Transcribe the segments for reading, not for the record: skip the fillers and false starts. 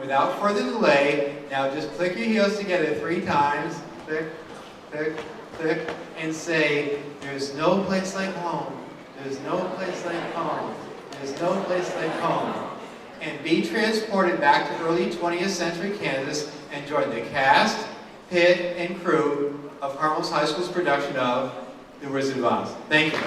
without further delay, now just click your heels together 3 times. Click, click, click, and say, there's no place like home. There's no place like home. There's no place like home. And be transported back to early 20th century Kansas and join the cast, pit, and crew of Carmel's High School's production of The Wizard of Oz. Thank you.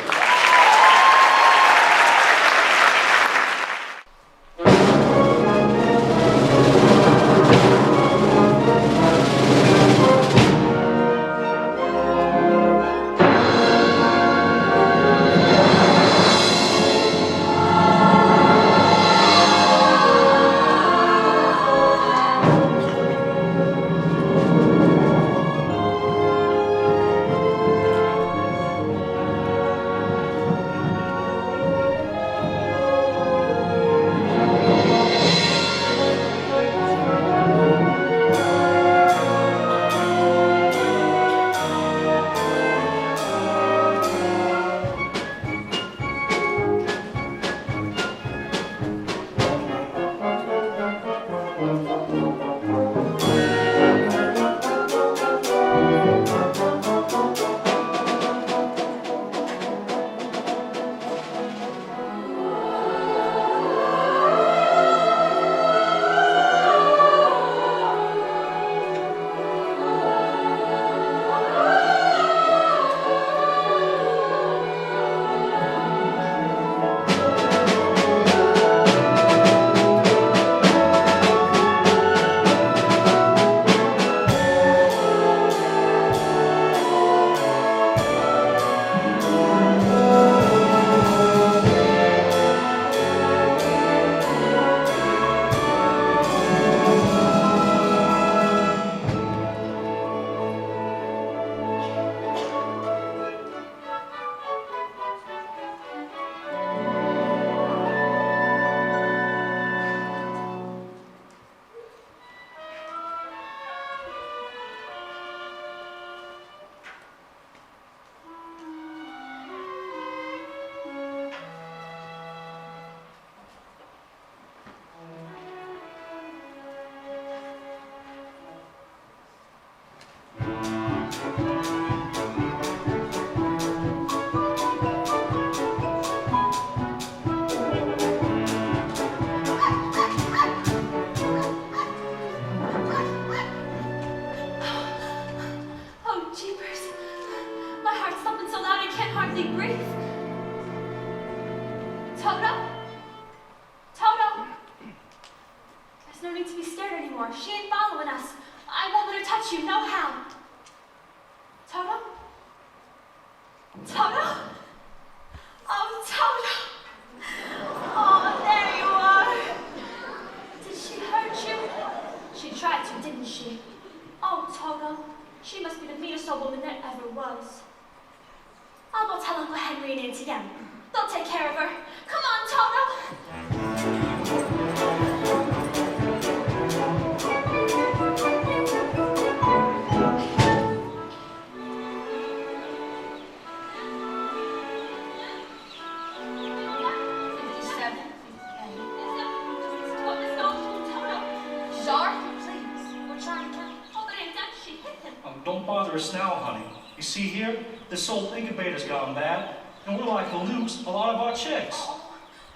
Don't bother us now, honey. You see here, this old incubator's gone bad, and we're like to lose a lot of our chicks.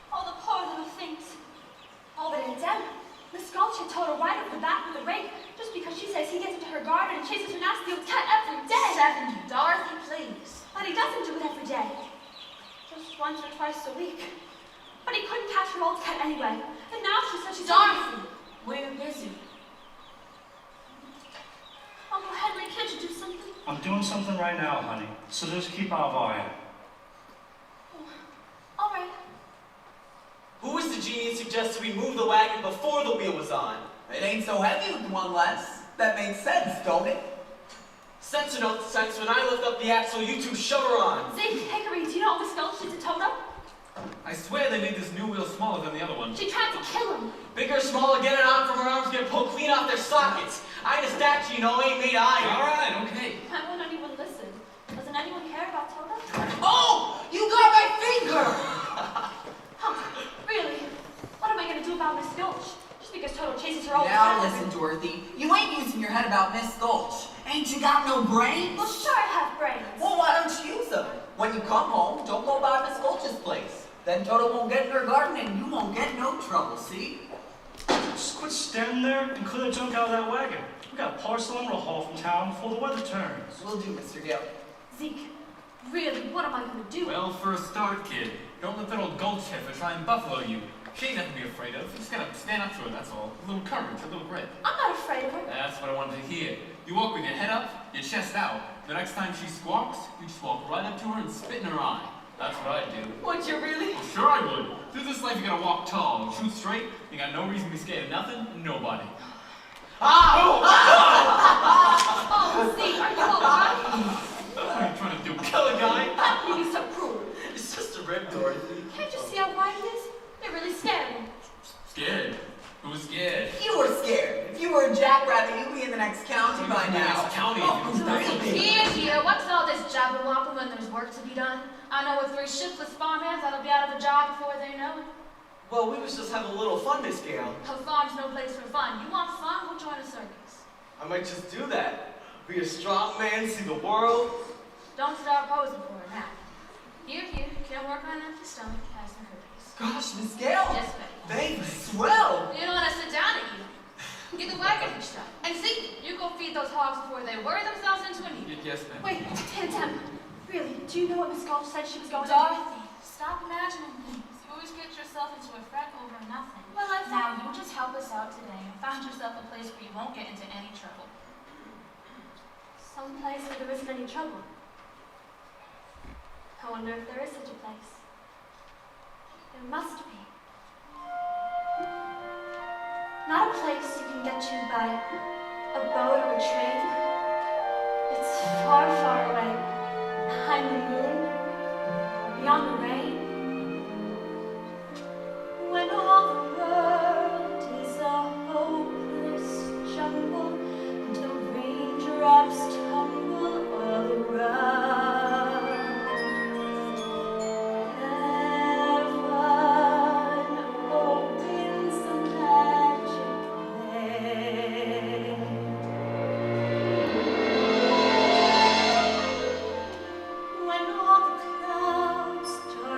Oh, the poor little things. Oh, but in Deb, Miss Sculpture told her right off the bat with a rake, just because she says he gets into her garden and chases her nasty old cat every day. 70, Dorothy, please. But he doesn't do it every day. Just once or twice a week. But he couldn't catch her old cat anyway. And now she says she's... Dorothy, we're busy. Uncle Henry, can't you do something? I'm doing something right now, honey, so just keep our eye on it. Oh, all right. Who was the genius who suggested we move the wagon before the wheel was on? It ain't so heavy with one less. That makes sense, don't it? Sense or no sense, when I lift up the axle, you two shove her on. Zeke, Hickory, do you know Miss Sculpture did to Toto? I swear they made this new wheel smaller than the other one. She tried to kill him. Big or small, get it on from her arms, get pulled clean off their sockets. I ain't a statue, you know, ain't made of iron. All right, okay. Why won't anyone listen? Doesn't anyone care about Toto? Oh! You got my finger! Huh, really? What am I going to do about Miss Filch? Just because Toto chases her all the brains? Well, sure, I have brains. Well, why don't you use them? When you come home, don't go by Miss Gulch's place. Then Toto won't get in her garden and you won't get no trouble, see? Just quit standing there and clear the junk out of that wagon. We got parcel lumber to haul from town before the weather turns. Will do, Mr. Gale. Zeke, really, what am I going to do? Well, for a start, kid, don't let that old gulch heifer try and buffalo you. She ain't nothing to be afraid of. You just gotta stand up to her, that's all. A little courage, a little grit. I'm not afraid of her. That's what I wanted to hear. You walk with your head up, your chest out. The next time she squawks, you just walk right up to her and spit in her eye. That's what I do. Would you really? Well, sure I would. Through this life, you gotta walk tall and shoot straight. You got no reason to be scared of nothing and nobody. Oh, Zeke, are you all right? What are you trying to do? Kill a guy? How can you be so cruel? It's just a rib, Dorothy. Can't you see how wide it is? It really scared me. Scared? Who's scared? You were scared. If you were a jackrabbit, you'd be in the next county by now. Next county. Here, what's all this jabber-wopper when there's work to be done? I know with 3 shiftless farmhands that'll be out of a job before they know it. Well, we was just having a little fun, Miss Gale. A farm's no place for fun. You want fun? We'll join a circus. I might just do that. Be a strong man, see the world. Don't start posing for it now. Here, can't work on an empty stomach. Have some cookies. Gosh, Miss Gale. Yes, baby. Thanks. Swell. You don't want to sit down and eat. Get the wagon hitched up. And see, you go feed those hogs before they worry themselves into a meal. Yes, ma'am. Wait, Tim, really, do you know what Miss Gulch said she was going to do? Dorothy, stop imagining things. You always get yourself into a fret over nothing. Well, I Now, thought... you just help us out today and find yourself a place where you won't get into any trouble. Some place where there isn't any trouble. I wonder if there is such a place. There must be. Not a place you can get to by a boat or a train. It's far, far away. Behind the moon, beyond the rain. When all the world is a hopeless jungle, and the raindrops tumble all around. Heaven opens a magic way. When all the clouds start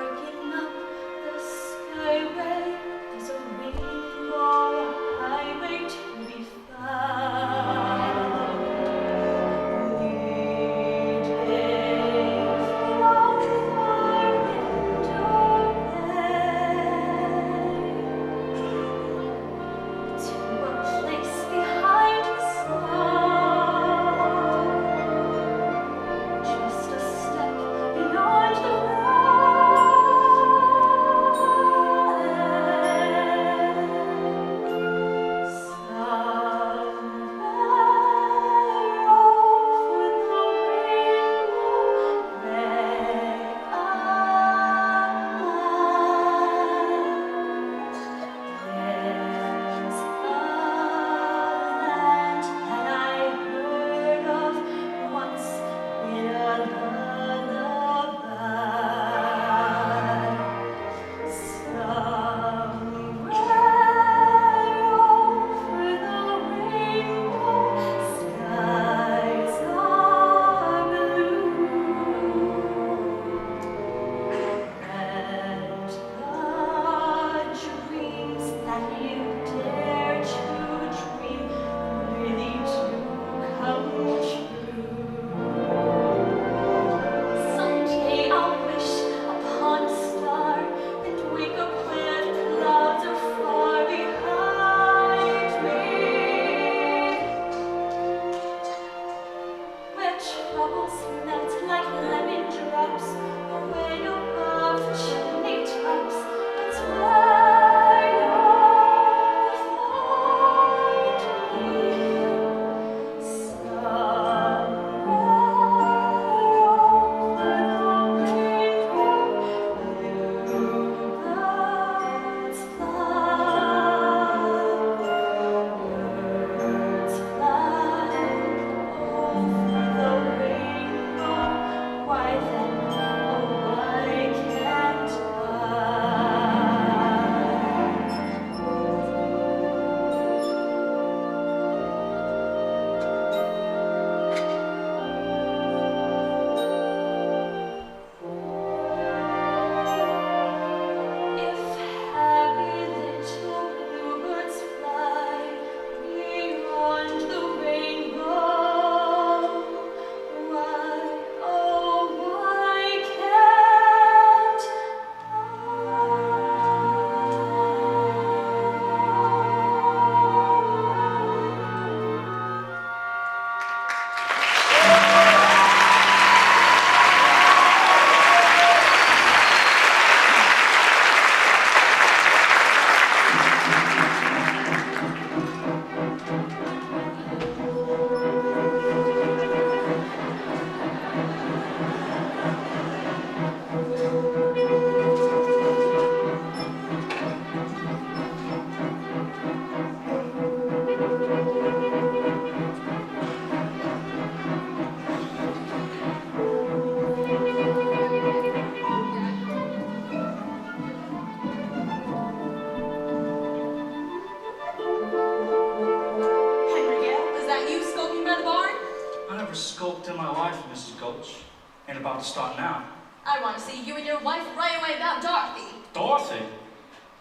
start now. I want to see you and your wife right away about Dorothy. Dorothy?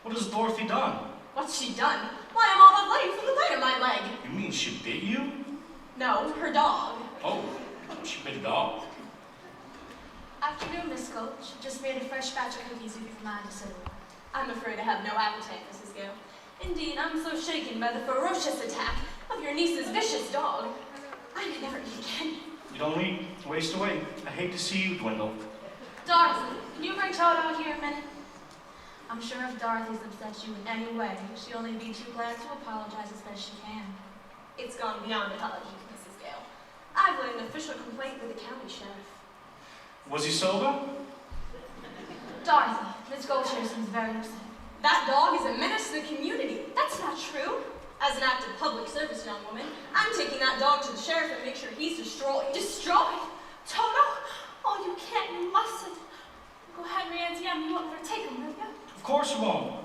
What has Dorothy done? What's she done? Why, I'm all but lame from the bite of my leg. You mean she bit you? No, her dog. Oh, she bit a dog. Afternoon, Miss Gulch. Just made a fresh batch of cookies if you've mind to sit. I'm afraid I have no appetite, Mrs. Gale. Indeed, I'm so shaken by the ferocious attack of your niece's vicious dog. I may never eat again. You don't eat, waste away. I hate to see you dwindle. Dorothy, can you bring Toto out here a minute? I'm sure if Dorothy's upset you in any way, she'll only be too glad to apologize as best she can. It's gone beyond apologies, Mrs. Gale. I've laid an official complaint with the county sheriff. Was he sober? Dorothy, Miss Goldshire seems very upset. That dog is a menace to the community. That's not true. As an act of public service, young woman, I'm taking that dog to the sheriff and make sure he's destroyed. Destroyed? Toto? Oh, you can't, you mustn't. Go ahead, Auntie Em, you won't let her take him, will you? Of course you won't.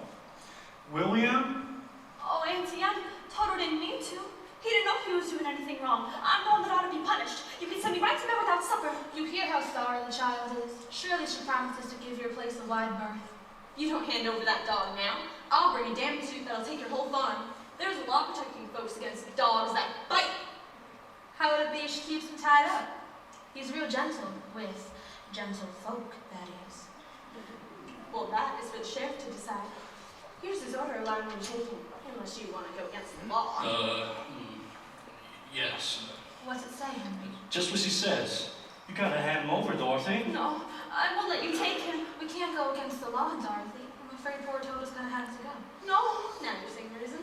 William? Oh, Auntie Em, Toto didn't mean to. He didn't know he was doing anything wrong. I'm the one that ought to be punished. You can send me right to bed without supper. You hear how sorry the child is. Surely she promises to give your place a wide berth. You don't hand over that dog now. I'll bring a damn suit that'll take your whole farm. There's a law protecting folks against dogs that bite. How would it be if she keeps him tied up? He's real gentle, with gentle folk, that is. Well, that is for the sheriff to decide. Here's his order allowing me to take him, unless you want to go against the law. Yes. What's it say, Henry? Just what she says. You gotta hand him over, Dorothy. No, I won't let you take him. We can't go against the law, Dorothy. I'm afraid poor Toto's gonna have to go. No, now you're saying reason.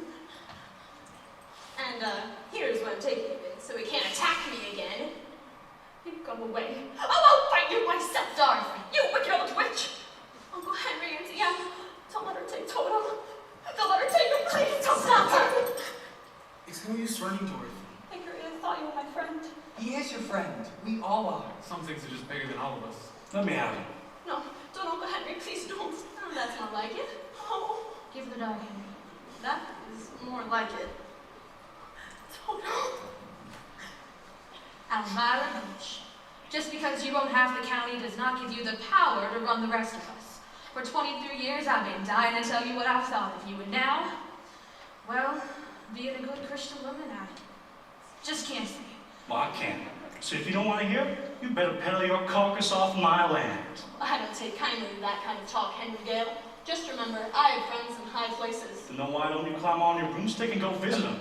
And, here's what I'm taking of it, so he can't attack me again. You come away. I'll fight you myself, Dorothy! You wicked old witch! Uncle Henry, Auntie Em, don't let her take Toto. Don't let her take him, please. Don't stop her. It's no use running, Dorothy. Henry, I thought you were my friend. He is your friend. We all are. Some things are just bigger than all of us. Let me have him. No, don't, Uncle Henry, please don't. Oh, that's not like it. Oh, give the dog, Henry. That is more like it. Toto. Elvira Gooch. Just because you own half the county does not give you the power to run the rest of us. For 23 years, I've been dying to tell you what I've thought of you, and now, well, being a good Christian woman, I just can't say it. Well, I can't. So if you don't want to hear, you better peddle your carcass off my land. I don't take kindly to that kind of talk, Henry Gale. Just remember, I have friends in high places. Then why don't you climb on your broomstick and go visit them?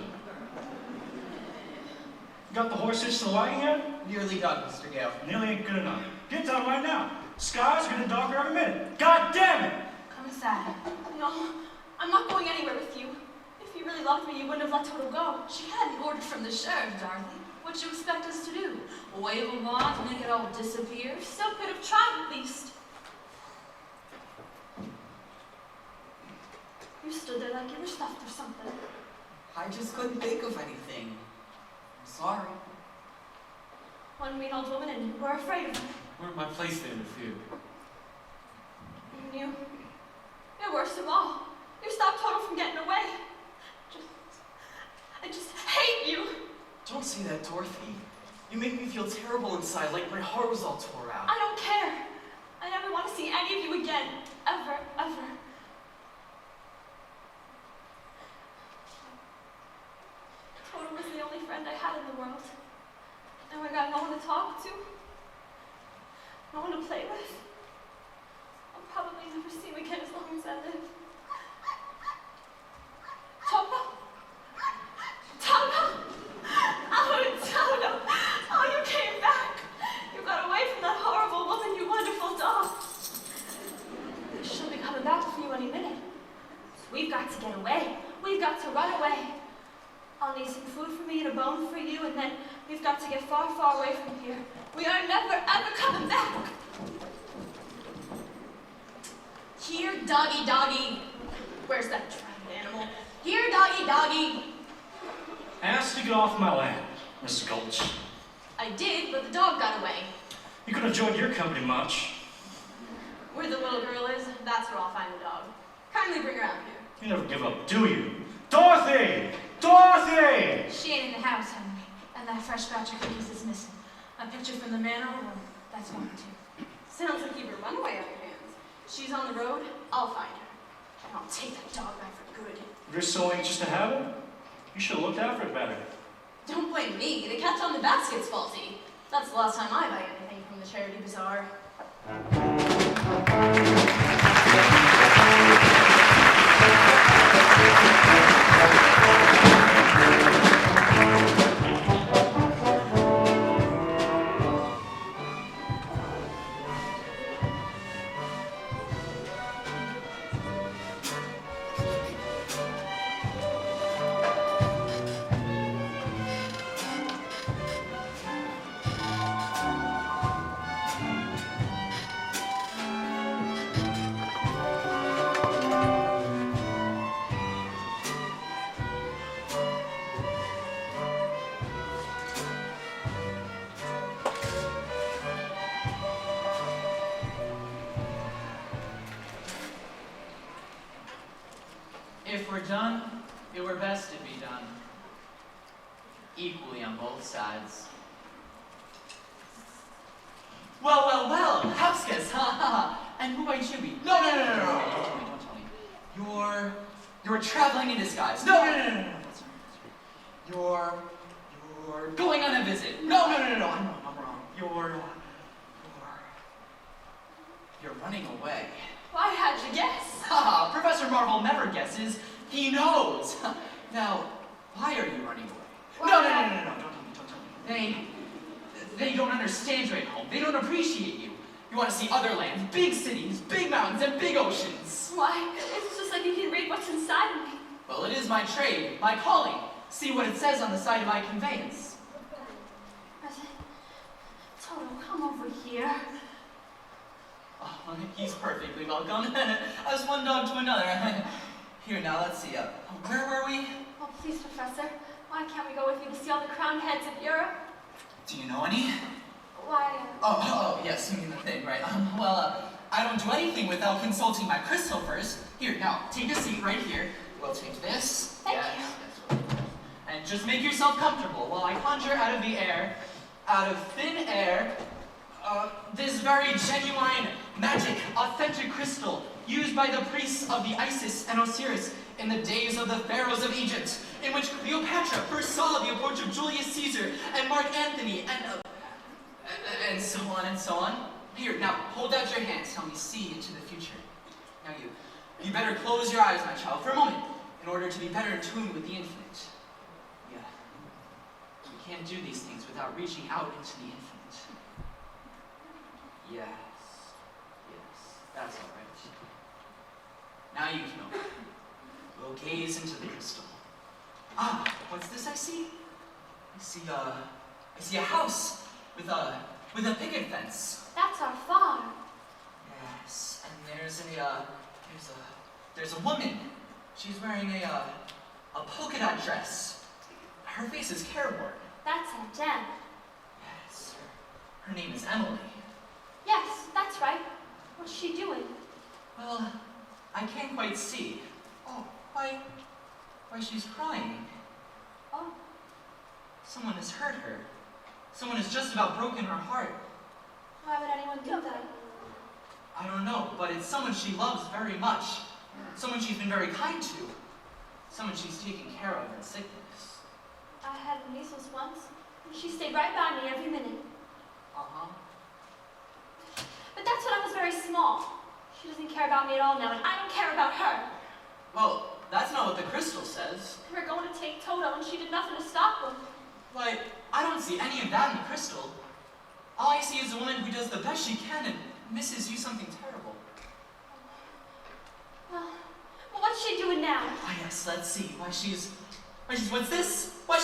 You got the horse hitched to the wagon yet? Nearly done, Mr. Gale. Nearly ain't good enough. Get down right now. Sky's getting darker every minute. God damn it! Come inside. No, I'm not going anywhere with you. If you really loved me, you wouldn't have let Toto go. She had an order from the sheriff, Dorothy. What'd you expect us to do? Wave a wand to make it all disappear? So could have tried at least. You stood there like you were stuffed or something. I just couldn't think of anything. I'm sorry. One mean old woman and you were afraid of her. Weren't my place to interfere. And you, you're worst of all. You stopped Toto from getting away. I just hate you. Don't say that, Dorothy. You make me feel terrible inside, like my heart was all tore out. I don't care. I never want to see any of you again. Ever, ever. Toto was the only friend I had in the world. Now I got no one to talk to. No one to play with. I'll probably never see him again as long as I live. Toto! Toto! Oh, Toto! Oh, you came back! You got away from that horrible woman, you wonderful dog! She'll be coming back for you any minute. We've got to get away. We've got to run away. I'll need some food for me and a bone for you, and then we've got to get far, far away from here. We are never, ever coming back! Here, doggy, doggy. Where's that trapped animal? Here, doggy, doggy. Ask to get off my land, Miss Gulch. I did, but the dog got away. You could have enjoyed your company much. Where the little girl is, that's where I'll find the dog. Kindly bring her out here. You never give up, do you? Dorothy! Dorothy! She ain't in the house, Henry, and that fresh batch of cookies is missing. A picture from the manor, well, that's gone too. Sounds like you've a runaway on your hands. She's on the road, I'll find her. And I'll take that dog back for good. If you're so anxious to have it, you should have looked after it better. Don't blame me. The catch on the basket's faulty. That's the last time I buy anything from the charity bazaar. If we're done, it were best to be done. Equally on both sides. Well, well, well, house guest, ha ha ha. And who might you be? No, don't tell me. You're traveling in disguise. No, that's right. You're going on a visit. No, I'm wrong. You're running away. Why, how'd you guess? Haha, Professor Marvel never guesses. He knows. Now, why are you running away? No, don't tell me. They don't understand you at home. They don't appreciate you. You want to see other lands, big cities, big mountains, and big oceans. Why, it's just like you can read what's inside of me. Well, it is my trade, my calling. See what it says on the side of my conveyance. Toto, come over here. Oh, he's perfectly welcome. As one dog to another. Here, now, let's see. Where were we? Oh, please, Professor. Why can't we go with you to see all the crowned heads of Europe? Do you know any? Why, Yes, you mean the thing, right? I don't do anything without consulting my crystal first. Here, now, take a seat right here. We'll take this. Thank you. Yes. And just make yourself comfortable while I conjure out of the air, out of thin air, this very genuine, magic, authentic crystal used by the priests of the Isis and Osiris in the days of the pharaohs of Egypt, in which Cleopatra first saw the approach of Julius Caesar and Mark Antony and so on and so on. Here, now, hold out your hands. Tell me, see into the future. Now you better close your eyes, my child, for a moment, in order to be better in tune with the infinite. Yeah. You can't do these things without reaching out into the infinite. Yes, that's all right. Now you can open. We'll gaze into the crystal. Ah, what's this I see? I see a house with a picket fence. that's our farm. Yes, and there's a woman. She's wearing a polka dot dress. Her face is careworn. That's Aunt Jen. Yes, her name is Emily. Yes, that's right. What's she doing? Well, I can't quite see. Oh, why she's crying. Oh, Someone has hurt her. Someone has just about broken her heart. why would anyone do that? I don't know, but it's someone she loves very much. Someone she's been very kind to. Someone she's taken care of in sickness. I had measles once, and she stayed right by me every minute. Uh-huh. But that's when I was very small. She doesn't care about me at all now, and I don't care about her. Well, that's not what the crystal says. We were going to take Toto, and she did nothing to stop them. Why, I don't see any of that in the crystal. All I see is a woman who does the best she can and misses you something terrible. Well, what's she doing now? Ah, yes, let's see. What's this? Why,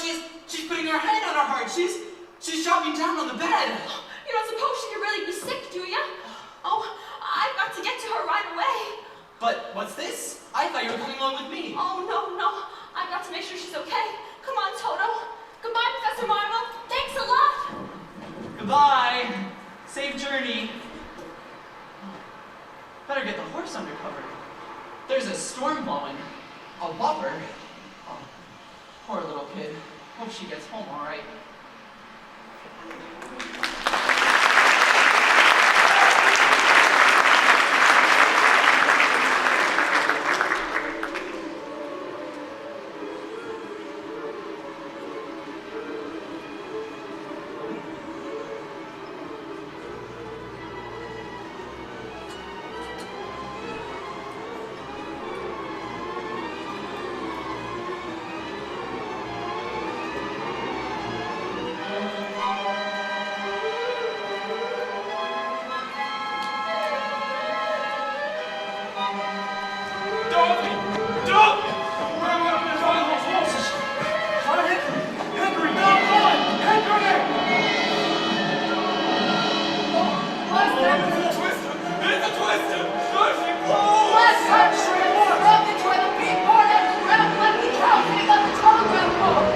she's putting her hand on her heart. She's dropping down on the bed. You don't suppose she could really be sick, do you? Oh, I've got to get to her right away. But what's this? I thought you were coming along with me. Oh, no. I've got to make sure she's okay. Come on, Toto. Goodbye, Professor Marvel. Thanks a lot. Goodbye. Safe journey. Better get the horse under cover. There's a storm blowing. A whopper. Oh, poor little kid. Hope she gets home all right. Dorothy! Dorothy! Henry, no, boy! Henry! It's a twister! It's a twister! Dorothy, please! Last century, broke into the beat board and grabbed like the cow hitting on the telegraph pole.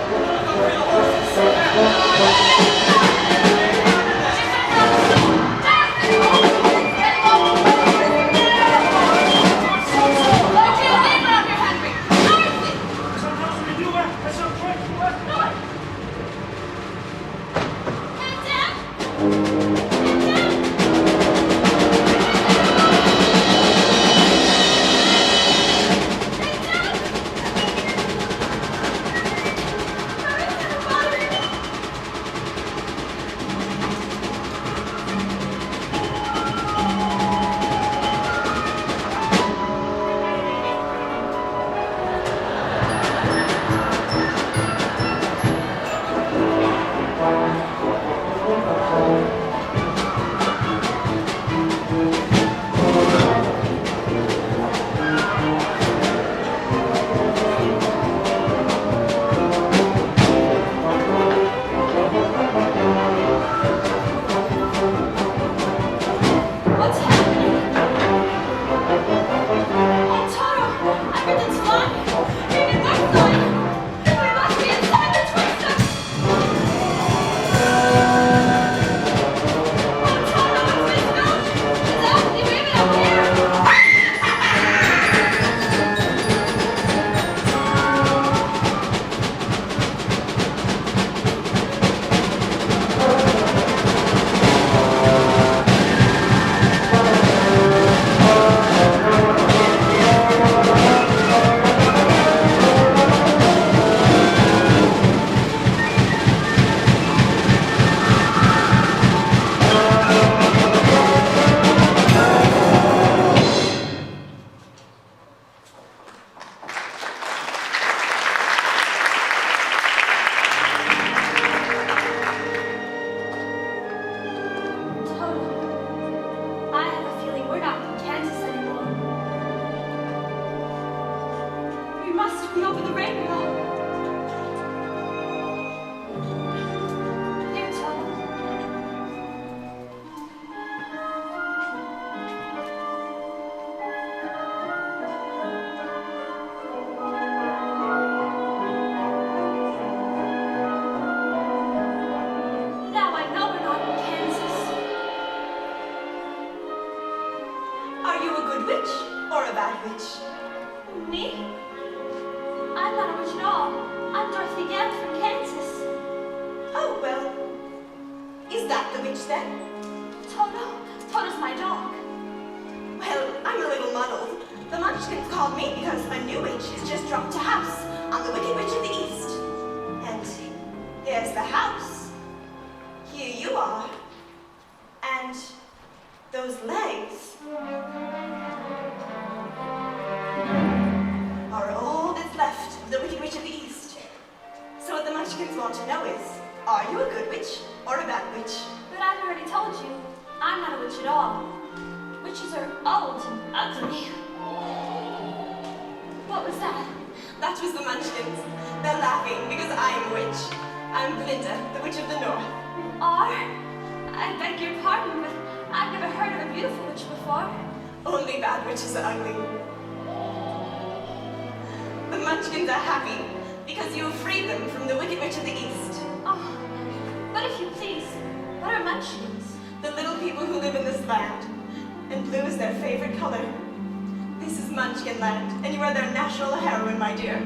This is Munchkinland, and you are their national heroine, my dear.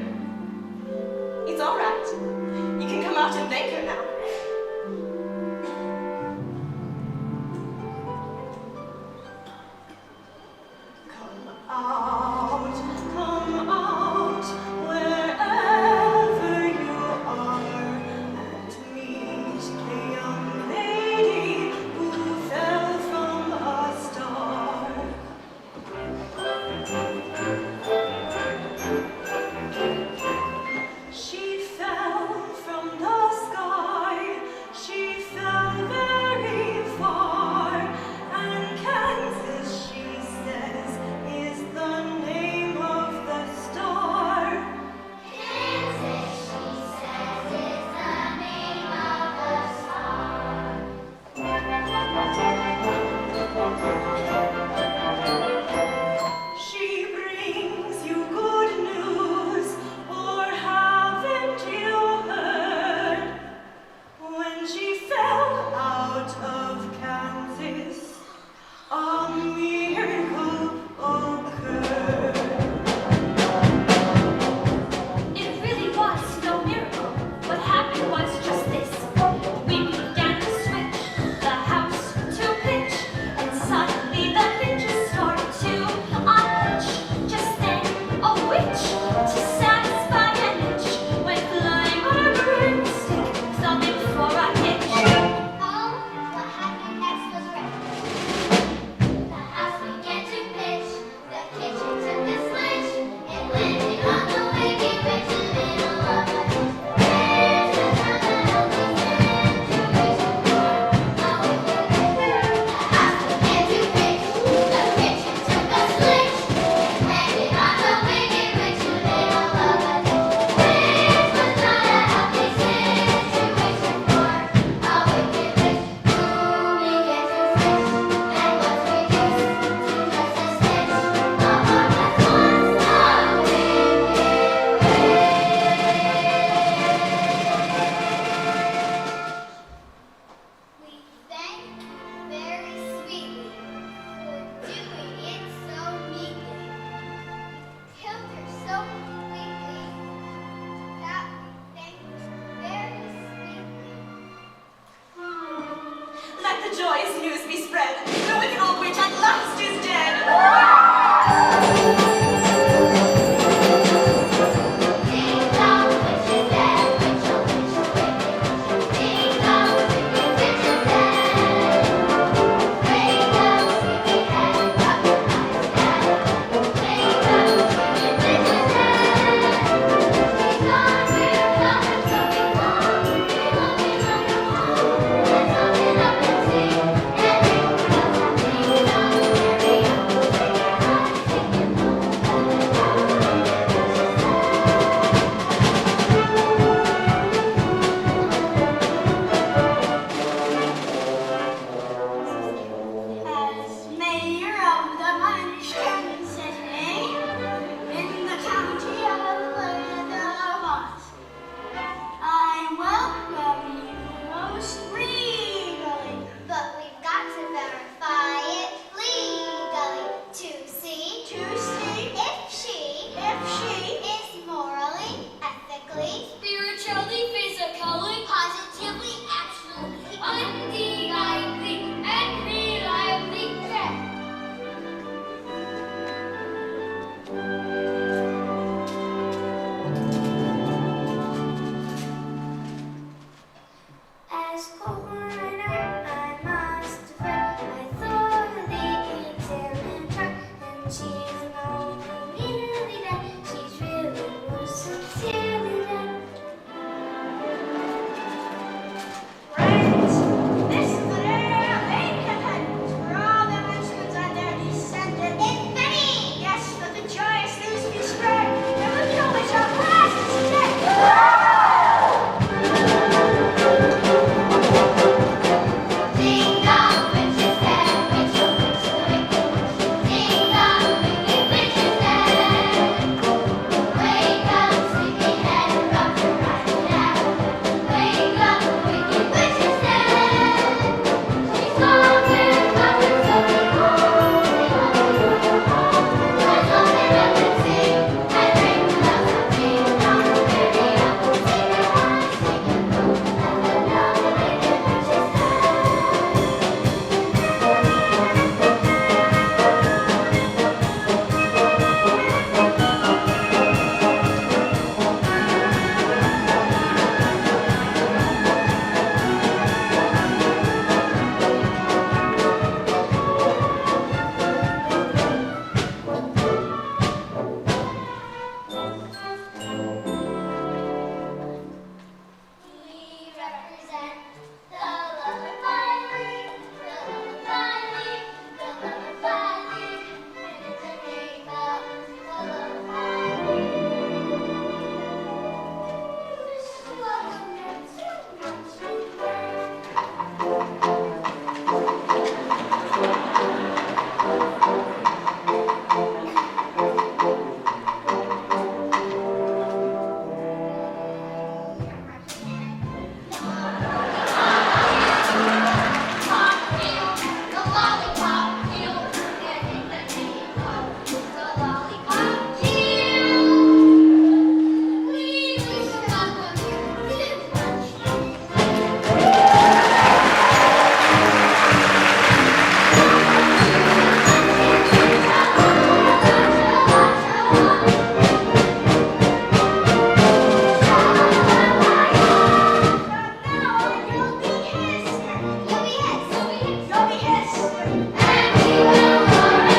It's all right. You can come out and thank her now. Come out, wherever you are, and meet the young lady who fell from a star. She fell from the sky, she fell very far, and Kansas, she says, is the the joyous news be spread. The wicked old witch at last is dead. Ding dong, witch is dead. Witch, oh witch, oh wicked witch. Ding dong, wicked witch is dead. Wake up, sleepyhead, rub your eyes dead. Wake up, wicked witch is dead. She's gone, we're coming, so be gone. We love your home. Let's open up and sing. And ring the bells and ding dong, carry on. Shake your eyes, sing your home. As mayor of the Munchkinland City in the county of Vermont, I welcome you most regally. But we've got to verify it legally to see if she is morally, ethically, spiritually, physically, positively, absolutely, undeniably, and reliably correct. As coroner, I must defer. I thoroughly examined her, and she's not only nearly dead, she's really most sincerely dead. Friends, this is the day of independence for all the Munchkins and their descendants. Infinity! Yes, let the joyous news be spread. The wicked old witch at last is dead. Ding dong, witch is dead. Witch, oh witch, the wicked witch. Ding dong, wicked witch is dead. Wake up, sleepyhead, rub your eyes dead. Wake up, wicked witch is dead. She's gone, we're coming, so be home. We love your home. Let's open up and sing, and ring the bells and ding dong, carry on. Sing your heart, sing your home. Let them know the wicked witch is dead. We represent the Lullaby League, the Lullaby League, the Lullaby League, and in the name of the Lullaby League. Welcome to Munchkinland. The lollipop hill, and in the name of the lollipop hill, we wish to welcome you to Munchkinland. Now you'll be his. You'll be his. You'll be his. And we will glorify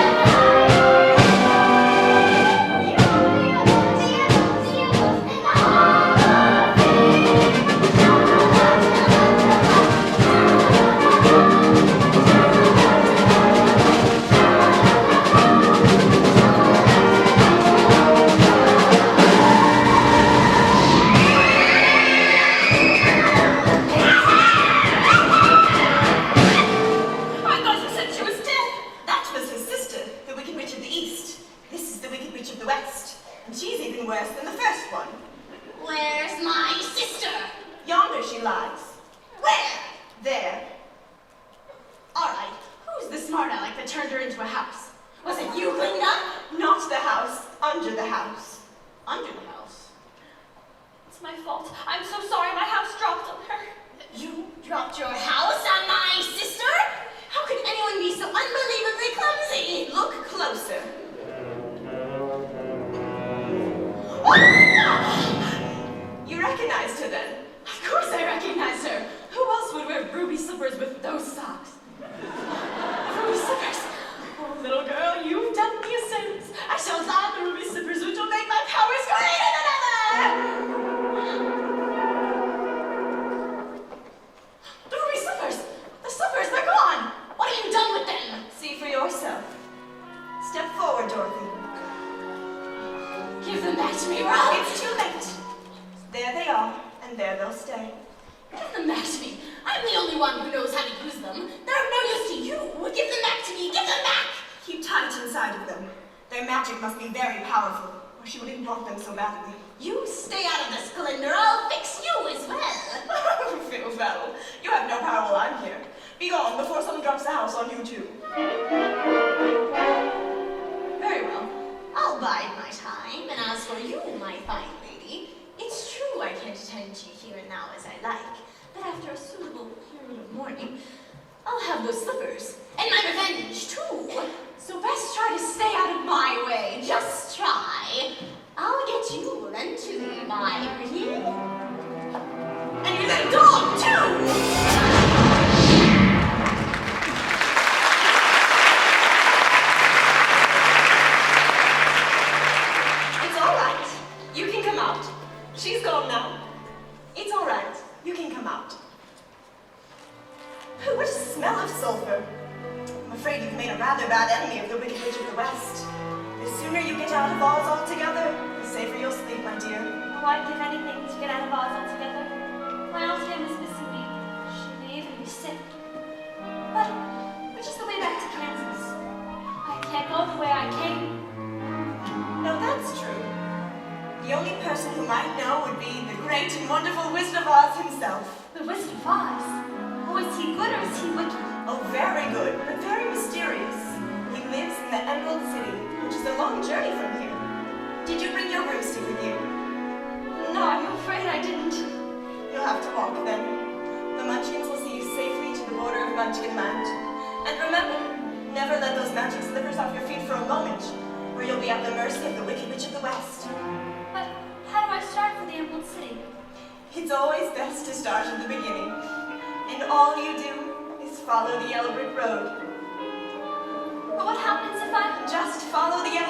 I thought you said she was dead. That was his sister, the Wicked Witch of the East. This is the Wicked Witch of the West. And she's even worse than the first one. Where's my sister? Yonder she lies. Where? There. All right, who's the smart aleck that turned her into a house? Was it you, Linda? Not the house, under the house. Under the house? It's my fault. I'm so sorry my house dropped on her. You dropped your house on my sister? for, Dorothy? Give them back to me, Ralph! It's too late. There they are, and there they'll stay. Give them back to me. I'm the only one who knows how to use them. They're of no use to you. Give them back to me. Give them back! Keep tight inside of them. Their magic must be very powerful, or she wouldn't want them so badly. You stay out of this, Glinda. I'll fix you as well. Fiddle faddle. You have no power while I'm here. Be gone before someone drops the house on you too. Very well. I'll bide my time. And as for you, my fine lady, it's true I can't attend to you here and now as I like, but after a suitable period of mourning, I'll have those slippers. And my revenge, too. So best try to stay out of my way. Just try. I'll get you then too, my pretty. And your little dog, too! It's all right. You can come out. She's gone now. It's all right. You can come out. What a smell of sulfur. I'm afraid you've made a rather bad enemy of the Wicked Witch of the West. The sooner you get out of Oz altogether, the safer you'll sleep, my dear. Oh, I'd give anything to get out of Oz altogether. My old Tam is missing me. She'd be even be sick. But which is the way back to Kansas? I can't go the way I came. No, that's true. The only person who might know would be the great and wonderful Wizard of Oz himself. The Wizard of Oz? Oh, is he good or is he wicked? Oh, very good, but very mysterious. He lives in the Emerald City, which is a long journey from here. Did you bring your broomstick with you? No, I'm afraid I didn't. You'll have to walk then. The Munchkins will see you safely to the border of Munchkinland. And remember, never let those magic slippers off your feet for a moment, or you'll be at the mercy of the Wicked Witch of the West. But how do I start for the Emerald City? It's always best to start at the beginning. And all you do is follow the yellow brick road. But what happens if I... Just follow the yellow